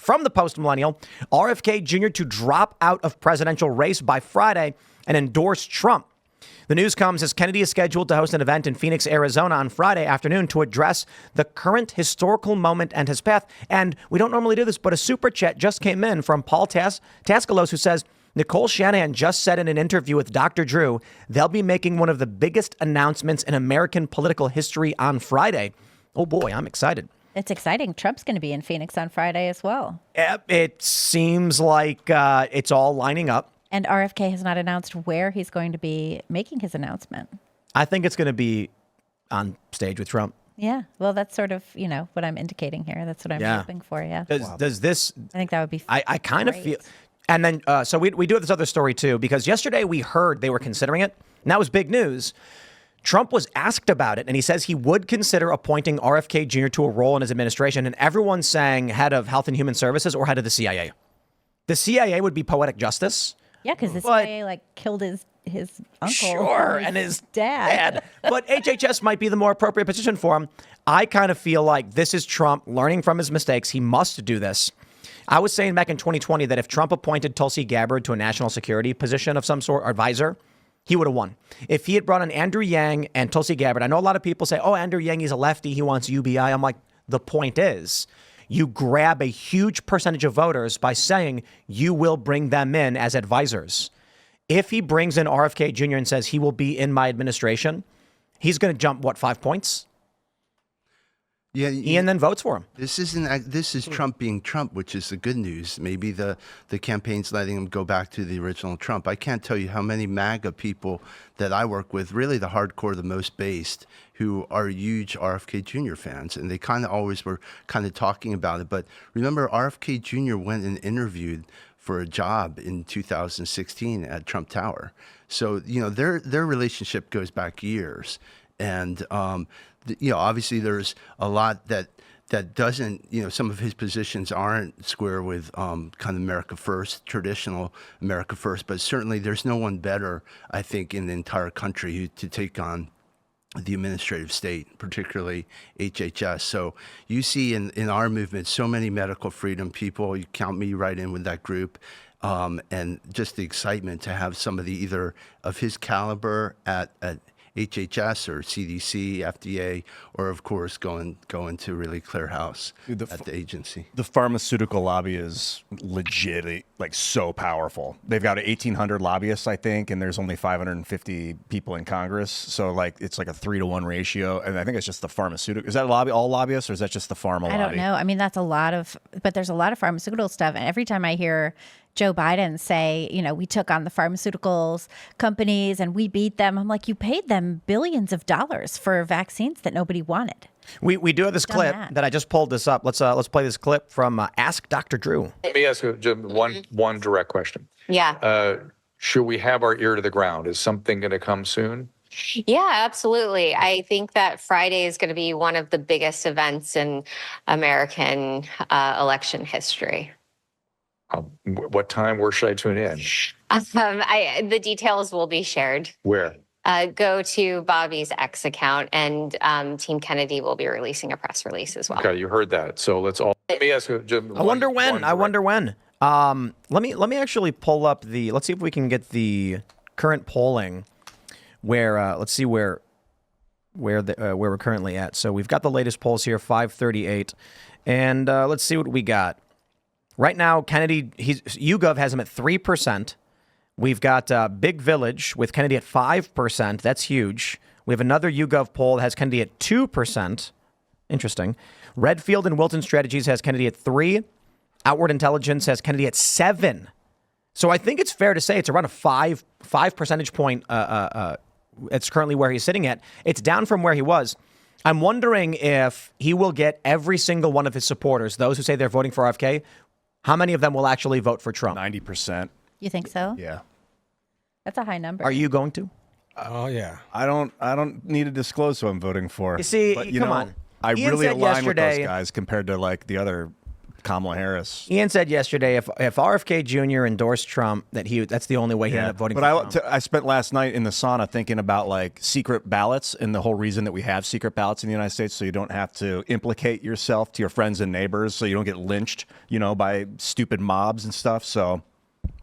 from the post-millennial, RFK Jr. to drop out of presidential race by Friday and endorse Trump. The news comes as Kennedy is scheduled to host an event in Phoenix, Arizona on Friday afternoon to address the current historical moment and his path. And we don't normally do this, but a super chat just came in from Paul Tascalos, who says, Nicole Shanahan just said in an interview with Dr. Drew, they'll be making one of the biggest announcements in American political history on Friday. Oh, boy, I'm excited. It's exciting. Trump's going to be in Phoenix on Friday as well. It seems like it's all lining up. And RFK has not announced where he's going to be making his announcement. I think it's going to be on stage with Trump. Yeah. Well, that's sort of, what I'm indicating here. That's what I'm hoping for. Yeah. Does this? I think that would be I kind of feel. And then so we do have this other story, too, because yesterday we heard they were considering it. And that was big news. Trump was asked about it, and he says he would consider appointing RFK Jr. to a role in his administration. And everyone's saying head of Health and Human Services or head of the CIA. The CIA would be poetic justice. Yeah, because the CIA killed his uncle. Sure, and his dad. But HHS might be the more appropriate position for him. I kind of feel like this is Trump learning from his mistakes. He must do this. I was saying back in 2020 that if Trump appointed Tulsi Gabbard to a national security position of some sort, or advisor, he would have won. If he had brought in Andrew Yang and Tulsi Gabbard, I know a lot of people say, oh, Andrew Yang, he's a lefty, he wants UBI. I'm like, the point is, you grab a huge percentage of voters by saying you will bring them in as advisors. If he brings in RFK Jr. and says he will be in my administration, he's going to jump, 5 points? Yeah, Ian then votes for him. This is Trump being Trump, which is the good news. Maybe the campaign's letting him go back to the original Trump. I can't tell you how many MAGA people that I work with, really the hardcore, the most based, who are huge RFK Jr. fans, and they kind of always were kind of talking about it. But remember, RFK Jr. went and interviewed for a job in 2016 at Trump Tower. So their relationship goes back years, and obviously there's a lot that doesn't, some of his positions aren't square with kind of America First, traditional America First, but certainly there's no one better, I think, in the entire country to take on the administrative state, particularly HHS. So you see in our movement so many medical freedom people. You count me right in with that group. And just the excitement to have somebody either of his caliber at HHS or CDC, FDA, or of course going to really clear house at the agency. The pharmaceutical lobby is legit, so powerful. They've got 1,800 lobbyists, I think, and there's only 550 people in Congress. So it's like a 3-to-1 ratio. And I think it's just the pharmaceutical. Is that all lobbyists, or is that just the pharma lobby? I don't know. I mean, that's a lot but there's a lot of pharmaceutical stuff. And every time I hear Joe Biden say, we took on the pharmaceuticals companies and we beat them, I'm like, you paid them billions of dollars for vaccines that nobody wanted. We do have this clip that I just pulled this up. Let's play this clip from Ask Dr. Drew. Let me ask you one direct question. Yeah. Should we have our ear to the ground? Is something going to come soon? Yeah, absolutely. I think that Friday is going to be one of the biggest events in American election history. What time? Where should I tune in? The details will be shared. Where? Go to Bobby's X account, and Team Kennedy will be releasing a press release as well. Okay, you heard that. So let me ask you, Jim. I wonder when. Let me actually pull up let's see if we can get the current polling where, let's see where we're currently at. So we've got the latest polls here, 538. And let's see what we got. Right now, Kennedy, YouGov has him at 3%. We've got Big Village with Kennedy at 5%. That's huge. We have another YouGov poll that has Kennedy at 2%. Interesting. Redfield and Wilton Strategies has Kennedy at 3%. Outward Intelligence has Kennedy at 7%. So I think it's fair to say it's around a 5 percentage point. It's currently where he's sitting at. It's down from where he was. I'm wondering if he will get every single one of his supporters, those who say they're voting for RFK, how many of them will actually vote for Trump? 90%. You think so? Yeah. That's a high number. Are you going to? Oh, yeah. I don't need to disclose who I'm voting for. You see, but, come on. I Ian really said align with those yesterday- guys compared to the other Kamala Harris. Ian said yesterday if RFK Jr. endorsed Trump, that's the only way he ended up voting but for Trump. I spent last night in the sauna thinking about like secret ballots and the whole reason that we have secret ballots in the United States, so you don't have to implicate yourself to your friends and neighbors, so you don't get lynched, by stupid mobs and stuff. So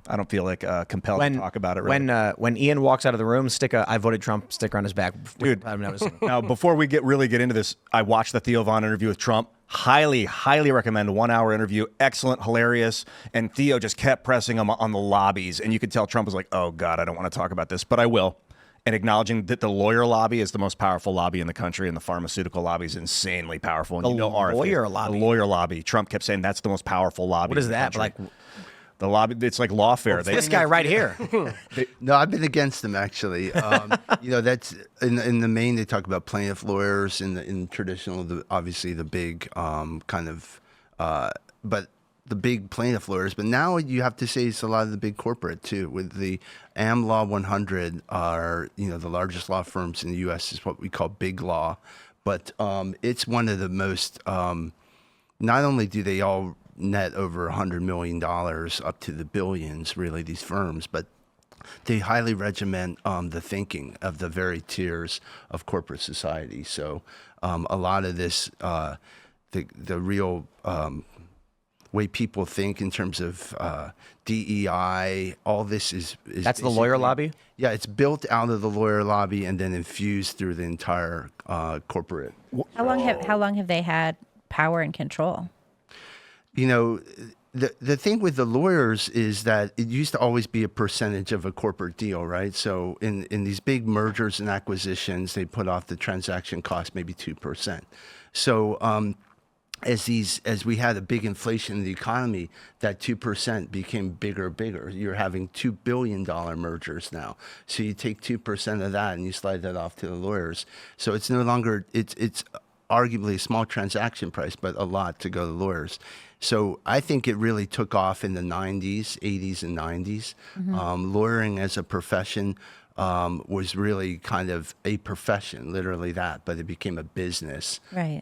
I don't feel like compelled to talk about it. Really. When Ian walks out of the room, stick a "I voted Trump" sticker on his back. Dude, I'm noticing. Now, before we really get into this, I watched the Theo Von interview with Trump. Highly, highly recommend. 1 hour interview. Excellent, hilarious. And Theo just kept pressing him on the lobbies. And you could tell Trump was like, oh, God, I don't want to talk about this, but I will. And acknowledging that the lawyer lobby is the most powerful lobby in the country, and the pharmaceutical lobby is insanely powerful. And The RFK, lawyer lobby? The lawyer lobby. Trump kept saying that's the most powerful lobby. What is in the that? country. The lobby, it's like lawfare. This guy right here. No, I've been against them actually. That's in the main they talk about plaintiff lawyers in traditional, obviously the big but the big plaintiff lawyers. But now you have to say it's a lot of the big corporate too. With the Am Law 100 are the largest law firms in the U.S. is what we call big law, but it's one of the most. Not only do they all net over $100 million up to the billions, really, these firms, but they highly regiment the thinking of the very tiers of corporate society. So a lot of this, the real way people think in terms of DEI, all this is That's the lawyer lobby? Yeah, it's built out of the lawyer lobby and then infused through the entire corporate. How long have they had power and control? The thing with the lawyers is that it used to always be a percentage of a corporate deal, right? So in these big mergers and acquisitions, they put off the transaction cost maybe 2%. So as we had a big inflation in the economy, that 2% became bigger and bigger. You're having $2 billion mergers now. So you take 2% of that and you slide that off to the lawyers. So it's no longer, it's arguably a small transaction price, but a lot to go to lawyers. So I think it really took off in the 90s, 80s, and 90s. Lawyering as a profession was really kind of a profession, literally that, but it became a business. Right.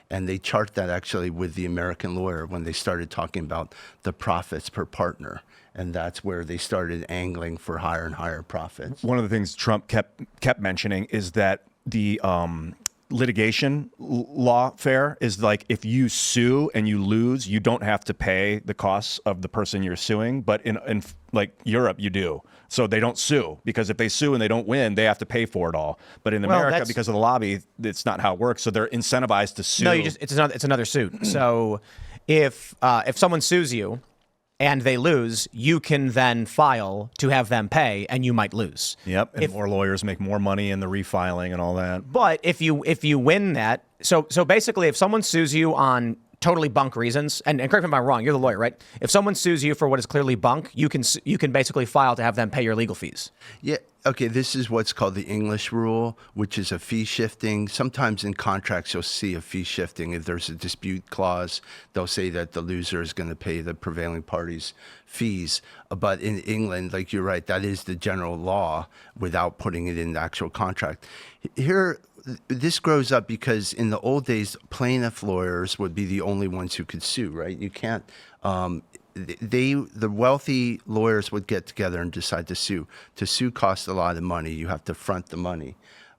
And they chart that actually with the American Lawyer when they started talking about the profits per partner. And that's where they started angling for higher and higher profits. One of the things Trump kept mentioning is that the litigation lawfare is like if you sue and you lose, you don't have to pay the costs of the person you're suing. But in like Europe, you do. So they don't sue because if they sue and they don't win, they have to pay for it all. But in America, because of the lobby, it's not how it works. So they're incentivized to sue. No, it's another suit. So if someone sues you and they lose, you can then file to have them pay, and you might lose. Yep, and more lawyers make more money in the refiling and all that. But if you win that, so basically, if someone sues you on totally bunk reasons, and correct me if I'm wrong, you're the lawyer, right? If someone sues you for what is clearly bunk, you can basically file to have them pay your legal fees. Yeah. Okay, this is what's called the English rule, which is a fee shifting. Sometimes in contracts, you'll see a fee shifting. If there's a dispute clause, they'll say that the loser is going to pay the prevailing party's fees. But in England, like you're right, that is the general law without putting it in the actual contract. Here, this grows up because in the old days, plaintiff lawyers would be the only ones who could sue, right? You can't. The wealthy lawyers would get together and decide to sue. To sue costs a lot of money. You have to front the money.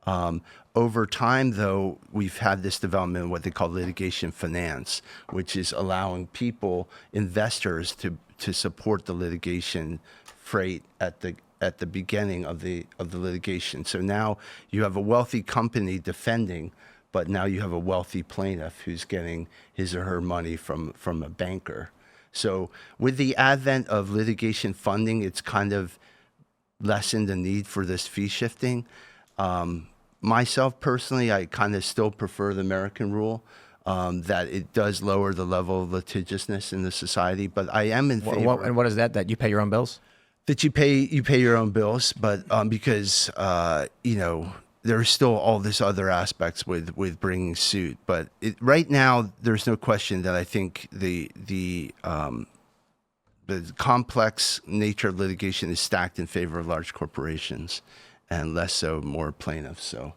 Over time, though, we've had this development of what they call litigation finance, which is allowing people, investors, to support the litigation freight at the beginning of the litigation. So now you have a wealthy company defending, but now you have a wealthy plaintiff who's getting his or her money from a banker. So with the advent of litigation funding, it's kind of lessened the need for this fee shifting. Myself personally, I kind of still prefer the American rule, that it does lower the level of litigiousness in the society. But I am in favor. And what is that? That you pay your own bills? That you pay your own bills, but because there's still all this other aspects with bringing suit. But right now, there's no question that I think the complex nature of litigation is stacked in favor of large corporations, and less so more plaintiffs. So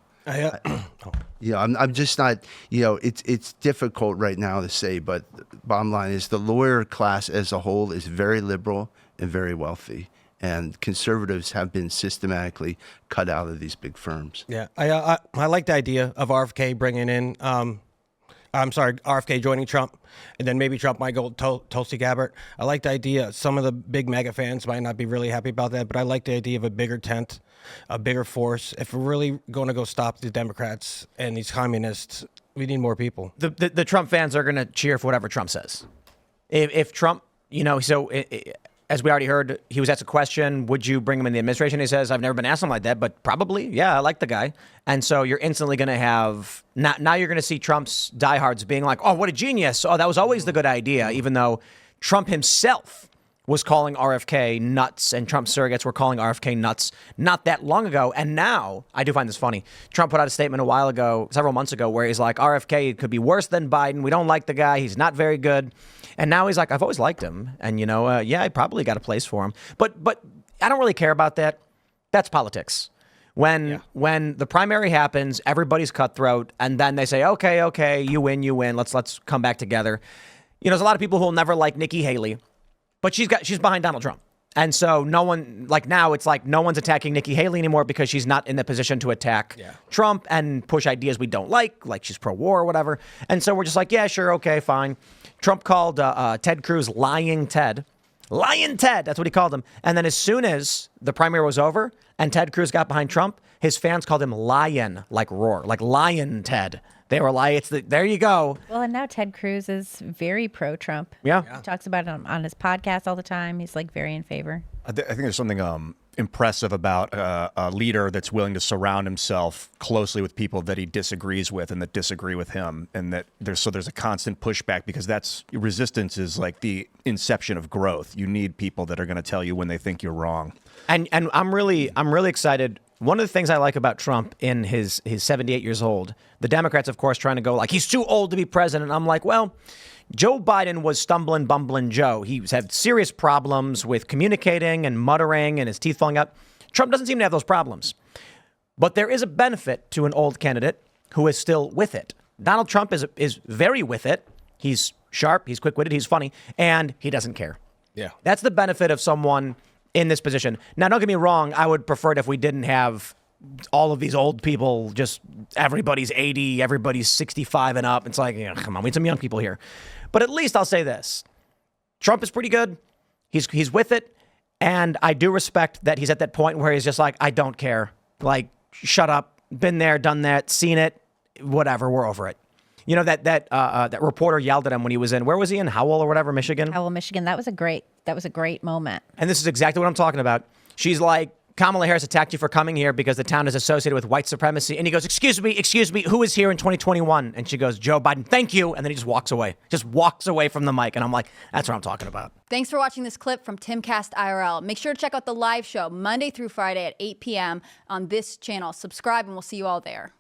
Yeah, I'm just not, it's difficult right now to say, but bottom line is the lawyer class as a whole is very liberal and very wealthy. And conservatives have been systematically cut out of these big firms. Yeah, I like the idea of RFK bringing in, RFK joining Trump, and then maybe Trump might go Tulsi Gabbard. I like the idea. Some of the big MAGA fans might not be really happy about that, but I like the idea of a bigger tent, a bigger force. If we're really going to go stop the Democrats and these communists, we need more people. The Trump fans are going to cheer for whatever Trump says. If Trump, as we already heard, he was asked a question, would you bring him in the administration? He says, I've never been asked something like that, but probably, yeah, I like the guy. And so you're instantly going to have, now you're going to see Trump's diehards being like, oh, what a genius. Oh, that was always the good idea, even though Trump himself was calling RFK nuts and Trump surrogates were calling RFK nuts not that long ago. And now, I do find this funny, Trump put out a statement several months ago, where he's like, RFK could be worse than Biden. We don't like the guy. He's not very good. And now he's like, I've always liked him. And, I probably got a place for him. But I don't really care about that. That's politics. When the primary happens, everybody's cutthroat. And then they say, okay, you win. Let's come back together. There's a lot of people who will never like Nikki Haley, but she's behind Donald Trump. And so no one, now it's like no one's attacking Nikki Haley anymore because she's not in the position to attack Trump and push ideas we don't like she's pro-war or whatever. And so we're just like, yeah, sure, okay, fine. Trump called Ted Cruz lying Ted. Lying Ted, that's what he called him. And then as soon as the primary was over and Ted Cruz got behind Trump, his fans called him lion, like roar, like lion Ted. They were like, there you go. Well, and now Ted Cruz is very pro-Trump. Yeah. He talks about it on his podcast all the time. He's very in favor. I think there's something impressive about a leader that's willing to surround himself closely with people that he disagrees with and that disagree with him, and that there's a constant pushback, because resistance is like the inception of growth. You need people that are going to tell you when they think you're wrong. And I'm really excited. One of the things I like about Trump in his 78 years old, the Democrats, of course, trying to go he's too old to be president. I'm like, well, Joe Biden was stumbling, bumbling Joe. He's had serious problems with communicating and muttering and his teeth falling out. Trump doesn't seem to have those problems. But there is a benefit to an old candidate who is still with it. Donald Trump is very with it. He's sharp, he's quick-witted, he's funny, and he doesn't care. Yeah. That's the benefit of someone in this position. Now, don't get me wrong. I would prefer it if we didn't have all of these old people, just everybody's 80, everybody's 65 and up. It's like, come on, we need some young people here. But at least I'll say this. Trump is pretty good. He's with it. And I do respect that he's at that point where he's just like, I don't care. Shut up. Been there, done that, seen it. Whatever, we're over it. That reporter yelled at him when he was in, where was he in? Howell or whatever, Michigan? Howell, Michigan. That was a great moment. And this is exactly what I'm talking about. She's like, Kamala Harris attacked you for coming here because the town is associated with white supremacy. And he goes, excuse me, who is here in 2021? And she goes, Joe Biden, thank you. And then he just walks away from the mic. And I'm like, that's what I'm talking about. Thanks for watching this clip from Timcast IRL. Make sure to check out the live show Monday through Friday at 8 p.m. on this channel. Subscribe and we'll see you all there.